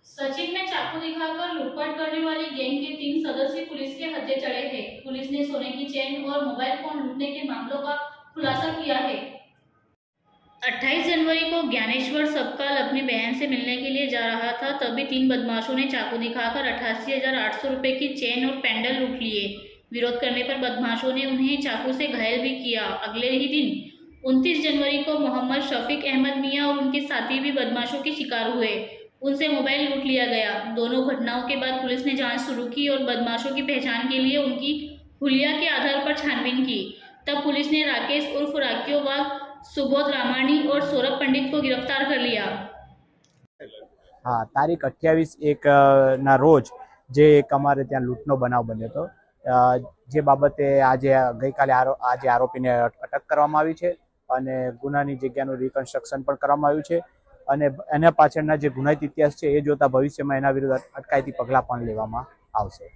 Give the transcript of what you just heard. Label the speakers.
Speaker 1: सचिन में चाकू दिखाकर लूटपाट करने वाली गैंग के 3 सदस्य पुलिस के हत्थे चढ़े थे। पुलिस ने सोने की चेन और मोबाइल फोन लूटने के मामलों का खुलासा किया है। 28 जनवरी को ज्ञानेश्वर सबकाल अपनी बहन से मिलने के लिए जा रहा था, तभी 3 बदमाशों ने चाकू दिखाकर 88,800 रुपए की चेन और पेंडल लूट लिए। विरोध करने पर बदमाशों ने उन्हें चाकू से घायल भी किया। अगले ही दिन 29 जनवरी को मोहम्मद शफीक अहमद मियां और उनके साथी भी बदमाशों के शिकार हुए। उनसे मोबाइल लूट लिया गया। दोनों घटनाओं के बाद पुलिस ने जांच शुरू की और बदमाशों की पहचान के लिए उनकी हुलिया के आधार पर छानबीन की। तब पुलिस ने राकेश उर्फ राकियो वाघ, सुबोध रामाणी और सौरभ पंडित को गिरफ्तार कर लिया।
Speaker 2: हाँ, तारीख 28/1 ના રોજ જે એક અમારે ત્યાં લૂંટનો બનાવ બન્યો હતો, જે બાબતે ગઈકાલે આરોપીને અટક કરવામાં આવી છે અને ગુનાની જગ્યાનું રિકન્સ્ટ્રક્શન પણ કરવામાં આવ્યું છે અને એના પાછળના જે ગુનાહિત ઇતિહાસ છે એ જોતા ભવિષ્યમાં એના વિરુદ્ધ અટકાયતી પગલાં પણ લેવામાં આવશે।